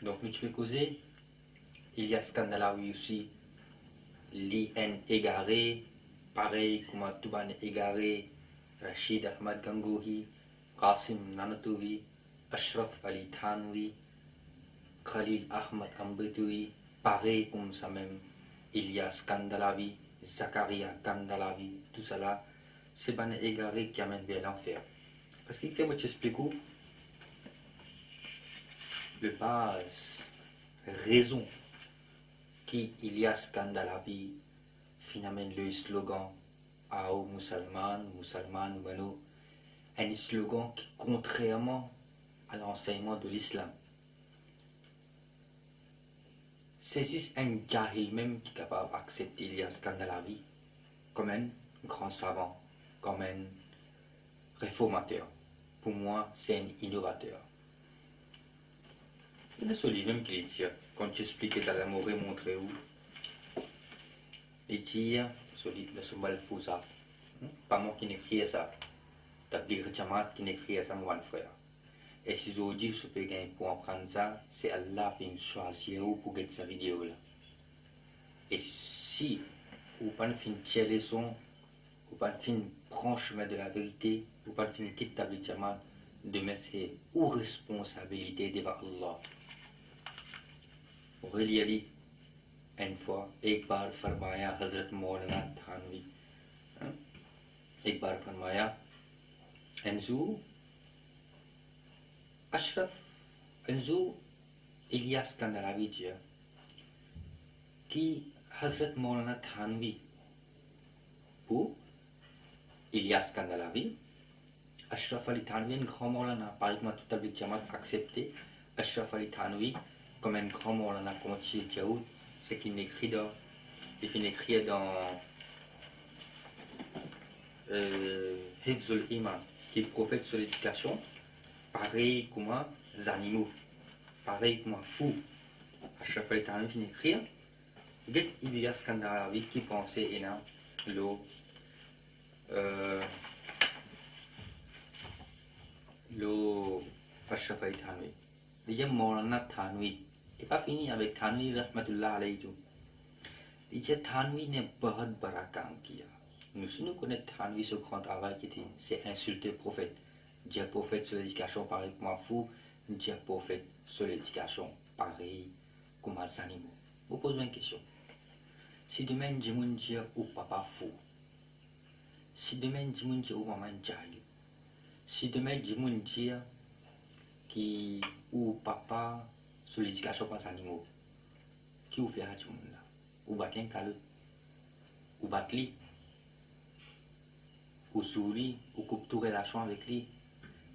Donc, nous tu peux causer. Il y a Scandalawi aussi. L'IN égaré. Pareil, comme Touban égaré. Rachid Ahmad Gangohi. Qasim Nanatoui. Ashraf Ali Thanwi. Khalil Ahmad Ambetoui. Pareil comme ça même. Ilyas Kandalavi. Zakaria Kandalavi. Tout cela, c'est ban égaré qui amène vers l'enfer. Parce qu'il fait, moi, je t'explique où. De base, raison qui Ilyas Kandalavi finalement le slogan Ao musulman, musulman, bueno, un slogan qui, contrairement à l'enseignement de l'islam, c'est juste un jahil même qui est capable d'accepter Ilyas Kandalavi comme un grand savant, comme un réformateur. Pour moi, c'est un innovateur. Il y a celui même qui dit, quand tu expliques dans la mauvaise montré où, il dit, celui de ce mal fou ça. Pas moi qui n'écris ça. T'as dit Jamat qui n'écrit ça, mon frère. Et si je dis, je peux gagner pour apprendre ça, c'est Allah qui choisit pour gagner cette vidéo là. Et si vous pas fin tirer les sons, vous pas fin prendre chemin de la vérité, vous pas fin quitter ta vie Jamat, demain c'est ou responsabilité devant Allah. Relier une fois, एक बार फरमाया हजरत मौलाना थानवी, एक बार फरमाया انزو अशरफ انزو इलियास कंदलावी जी कि हजरत मौलाना थानवी pour इलियास कंदलावी अशरफ अली Thanvi un grand Maulana par exemple tout avec Jamaat accepté Ashraf अली Thanvi comme un grand Maulana comme Tchiaoud, c'est qu'il écrit dans Hifzul Iman, qui est prophète sur l'éducation, pareil comme les animaux, pareil comme un fou. À chaque fois qu'il finit d'écrire, il y a ce Kandalavi qui pensait énorme à chaque fois qu'il finit. Il y a Maulana Thanwi. Et pas fini avec Thanwi Rahmatullah alayhi. Il y a Thanwi ने बहुत बड़ा काम किया. Nous connaissons Thanwi ce grand travail qui était, c'est insulter le prophète. Dire prophète sur l'éducation pareil comme un fou, dire prophète sur l'éducation pareil comme un animal. Vous posez une question. Si demain je me dis ou papa fou, si demain je me dis ou maman jahil, si demain je me dis qui ou papa sur l'éducation par les animaux, qui vous fait à ce monde-là? Ou battre un calot, ou battre lui, ou souris, ou couper toute relation avec lui.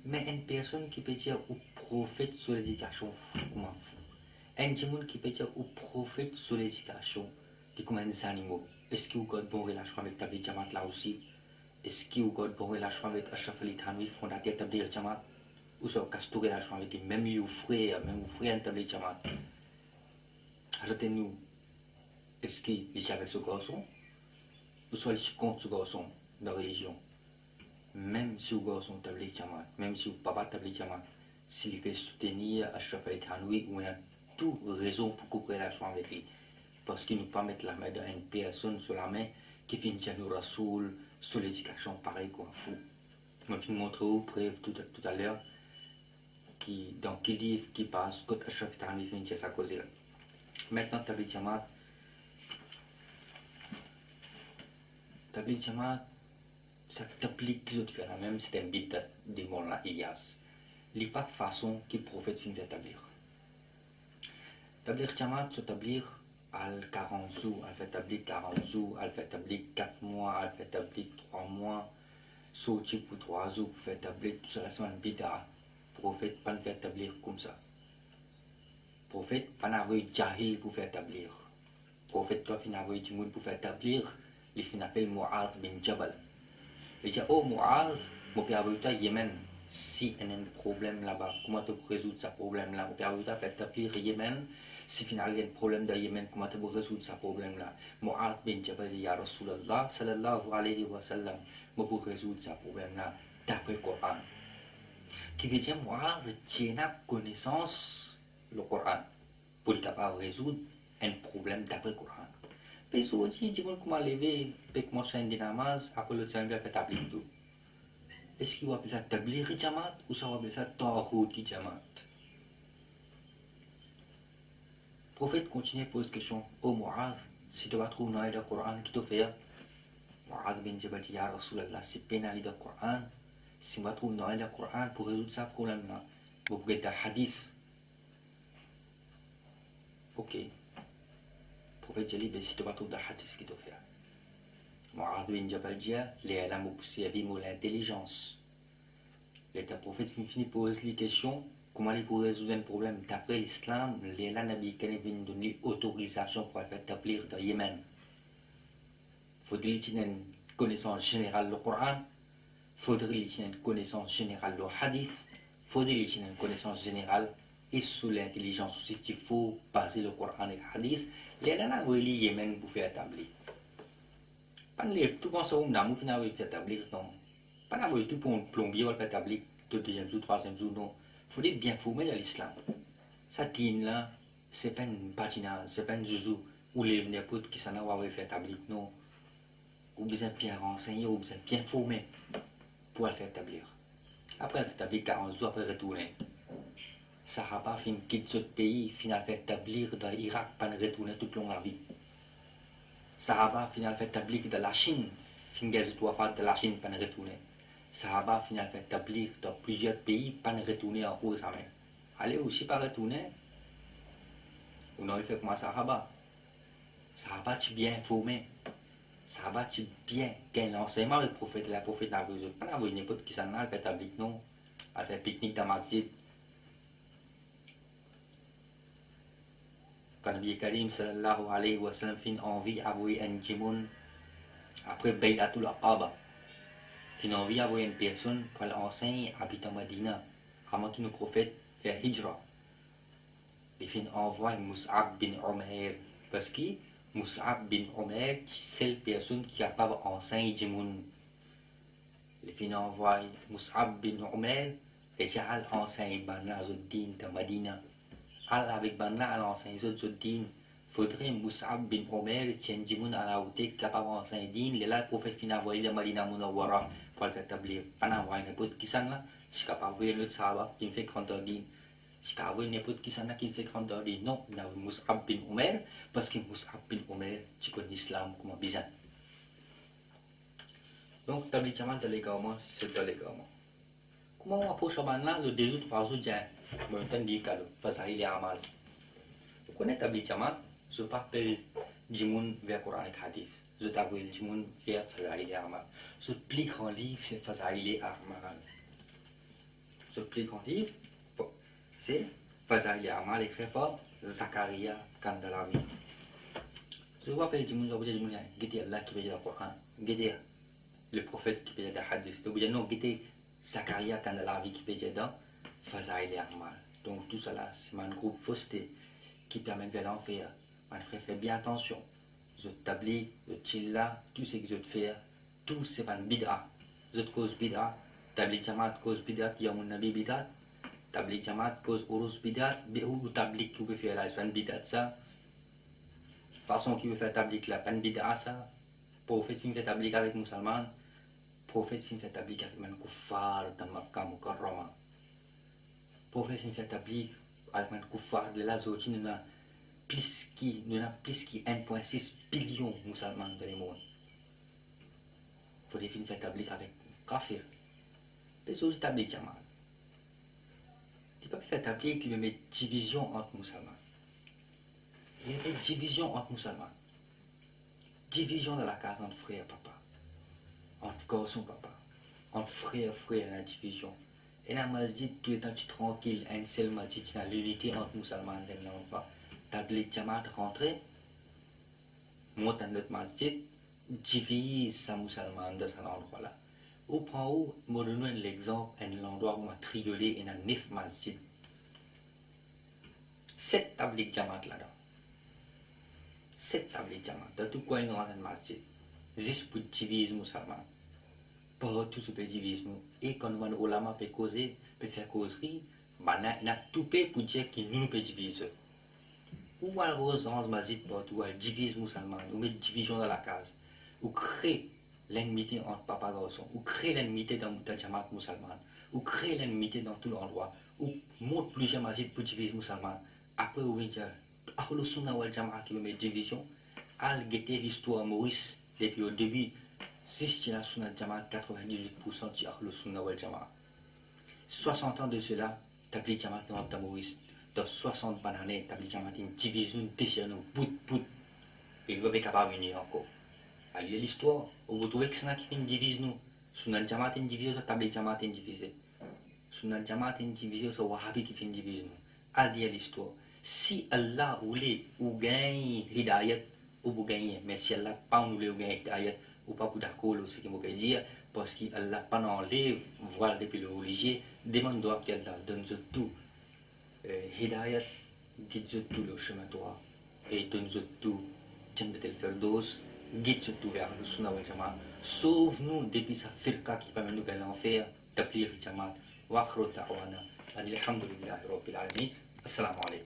Mais une personne qui peut dire ou prophète sur l'éducation comme un fou. Un monde qui peut dire ou prophète sur l'éducation comme des animaux. Est-ce qu'il y a une bonne relation avec Tabligh Jamaat là aussi? Est-ce qu'il y a une bonne relation avec Ashraf Ali Thanwi, fondateur de Tabligh Jamaat? Ou ça casse toute relation avec lui, même les frères de Tabligh Jamaat. Retenez-nous. Est-ce qu'il est avec ce garçon? Ou soit il contre ce garçon dans la religion? Même si le garçon Tabligh Jamaat, même si le papa Tabligh Jamaat, s'il peut soutenir Ashraf Ali Thanwi, on a toute raison pour couper la relation avec lui. Parce qu'il ne peut pas mettre la main d'une personne sur la main qui finit à nous Rasoul sur l'éducation pareil comme un fou. Je vais vous montrer une preuve tout à l'heure dans quel livre qui passe quand Ashraf Ali Thanwi finit à sa cause là. Maintenant Tabligh Jamaat, ça t'applique que tu fais la même, c'est un bit de Maulana Ilyas. Il n'y a pas de façon que le prophète finit d'établir. Tabligh Jamaat s'établir à 40 jours, elle fait établir 40 jours, elle fait établir 4 mois, elle fait établir 3 mois, sortir pour 3 jours pour faire établir tout ça, c'est un bida. Prophète pas faire établir comme ça. Prophète pas n'avoir jahil pour faire établir. Prophète toi fin avoir du monde pour faire établir, il fin appelle Mu'adh bin Jabal. Il dit oh Mu'adh, mon père a Yémen. Si il y a un problème là-bas, comment tu peux résoudre ce problème-là? Mon père a fait établir Yémen. Si finalement il y a un problème dans Yémen, comment tu peux résoudre ce problème-là? Mu'adh bin Jabal dit ya Rasulallah sallallahu alayhi wa sallam, je peux résoudre ce problème-là d'après le Coran. Qui veut dire Mu'adh tient connaissance le Coran. pour être capable de résoudre un problème d'après le Coran. Puis si aussi, tu vois comment lever, puis commencer une namaz, après le temps, il va faire tablir tout. Est-ce qu'il va appeler ça tablir jamat ou ça va appeler ça ta'hud jamat? Le prophète continue à poser question au Mu'adh, si tu vas trouver dans le Coran qui te fait, Mu'adh bin Jabal dit, Ya Rasulallah, c'est pénalisé dans le Coran. Si tu vas trouver dans le Coran pour résoudre ce problème-là, vous pouvez être hadith. Ok. Le prophète dit, si tu vas trouver dans le hadith qui te fait. Mu'adh bin Jabal dit, les alam observer l'intelligence. Le prophète finit poser les questions. Comment il pourrait résoudre un problème? D'après l'islam, les Nabi viennent donner autorisation pour faire établir dans le Yémen. Il faudrait qu'il y ait une connaissance générale du Coran, il faudrait qu'il y ait une connaissance générale du Hadith, il faudrait qu'il y ait une connaissance générale et sur l'intelligence aussi, il faut baser le Coran et le Hadith. Les Nabi le Yémen pour faire établir. Pas les tout pense au Namu finalement faire établir non. Pas la tout pour un plombier va faire établir le deuxième jour, troisième jour non. Il faut être bien formé dans l'islam. Ça dîne là, c'est pas une patina, c'est pas une zouzou, ou les n'importe qui s'en a fait établir, non. Ou besoin bien renseigné, ou besoin bien formé pour le faire établir. Après, faire établir 40 jours, après retourner. Sahaba fin quitte ce pays, final fait établir dans l'Irak, pas retourner toute longue la vie. Sahaba final fait établir dans la Chine, fin gaz de la Chine, pas retourner. Sahaba final fait établir dans plusieurs pays, pas retourner en cause à même. Allez aussi pas retourner. On a fait comme Sahaba. Sahaba tu bien formé. Sahaba tu bien qu'un enseignement le prophète n'a besoin. Pas d'avoir n'importe qui s'en a fait établir non. Elle fait pique-nique dans ma masjid. Quand Nabi Karim sallallahu alayhi wa sallam fin envie d'avouer un djimoun après Bay'atul Aqaba. Fin envie d'avouer une personne pour l'enseigner habitant Medina. Avant que le prophète fait hijra. Il fin envoie Mus'ab bin Umair. Parce que Mus'ab bin Umair, c'est la personne qui est capable d'enseigner djimoun. Il fin envoie Mus'ab bin Umair et j'ai enseigné Bana Zuddin de Medina. Avec Banna à l'enseigne Zuddin, faudrait Mus'ab bin Umair tient Jimoun à la hauteur capable d'enseigner Din, les là le prophète finit envoyer de Madina Munawwara pour le faire établir. Pas d'envoyer n'importe qui s'en là, je suis capable d'envoyer le Sahaba qui me fait grandir Din. Je suis capable d'envoyer n'importe qui s'en là qui me fait grandir Din. Non, il y a Mus'ab bin Umair, parce que Mus'ab bin Umair, tu connais l'islam comme un bizarre. Donc, établir Jaman de l'égarement, c'est de l'égarement. Comment on approche Banna le 2 ou 3 jours déjà? Bon, on dit que Fazaïl et Amal. Vous connaissez Tabli Jamat? Je m'appelle Jimoun vers Coran et Hadith. Je t'appelle Jimoun vers Fazaïl et Amal. Ce plus grand livre, c'est Fazaïl et Amal. Ce plus grand livre, c'est Fazaïl et Amal écrit par Zakaria Kandalawi. Je m'appelle Jimoun, je vous dis Giti Allah qui veut dire le Coran. Giti le prophète qui veut dire le Hadith. Je vous dis non, Giti Zakaria Kandalawi qui veut dire dans Fazaïl et Amal. Donc tout cela, c'est un groupe fausseté qui permet de l'enfer. Mon frère, fais bien attention. Je t'ablis, je chilla, tout ce que je te fais, tout c'est pas une bid'a. Je te cause bid'a. Tabli Jamat cause bid'a, il y a mon nabi bid'a. Tabli Jamat cause urus bid'a. Ou tabli qui veut faire la c'est une bid'a ça. Façon qui veut faire tabli la pas une bid'a ça. Prophète qui fait tabli avec musulman. Prophète qui fait tabli avec un kuffar dans Makkah Mukarrama. Prophète qui fait établir avec un kuffar de la zone, nous avons plus qui 1,6 billion de musulmans dans le monde. Il faut faire établir avec kafir. Les autres établir Jamal. Il ne peut pas faire établir qu'il y a une division entre musulmans. Il y a une division entre musulmans. Division dans la case entre frère et papa. Entre garçon et papa. Entre frère et frère, la division. Et la masjid, tout étant tranquille, un seul masjid, c'est l'unité entre musulmans et les pas. Tabli Jamat rentré, monte dans notre masjid, divise sa musulman de cet endroit-là. Au point où, je donne l'exemple, un endroit où on a triolé et un 9 masjid. 7 tabli Jamat là-dedans. 7 tabli Jamat. Dans tout coin, il y a un masjid. Juste pour diviser les musulmans. Pour tout ce peut diviser nous. Et quand on ulama peut causer, peut faire causerie, il y a tout pour dire qu'il nous peut diviser. ou à Rosans, Mazit, ou à divise musulmane, ou met division dans la case, ou crée l'ennemité entre papa et garçon, ou crée l'ennemité dans la Jamaat musulmane, ou crée l'ennemité dans tout l'endroit, ou montre plusieurs Mazit pour diviser musulmane. Après, on va dire, Ahlus Sunnah wal Jamaat qui met division, al guetter l'histoire Maurice depuis le début. Si c'est la Sunnah Jamaat, 98% de Ahlus Sunnah wal Jamaat. 60 ans de cela, Tabli Jamaat dans Maurice. Dans 60 années, Tabli Jamaat une division, déchirée, bout. Et il va être capable de venir encore. Allez, l'histoire, vous trouvez que c'est qui fait une division. Sunnah Jamaat une division, Tabli Jamaat une division. Sunnah Jamaat une division, c'est Wahhabi qui fait une division. Allez, l'histoire. Si Allah voulait ou gagner Hidayat, ou vous gagnez, mais si Allah pas voulait ou gagner Hidayat, ou pas pour d'accord, c'est ce que je veux dire, parce qu'Allah pas enlève voile depuis le religieux, demande-toi qu'Allah donne tout. Hidayat, guide tout le chemin droit, et donne tout, Jannat al-Firdaus, guide tout vers le Sunnah wal Jamaat. Sauve-nous depuis sa firqa qui permet nous d'aller en enfer, d'appeler Jamaat. Wa akhru ta'wana, alhamdulillahi rabbil alamin. Assalamu alaikum.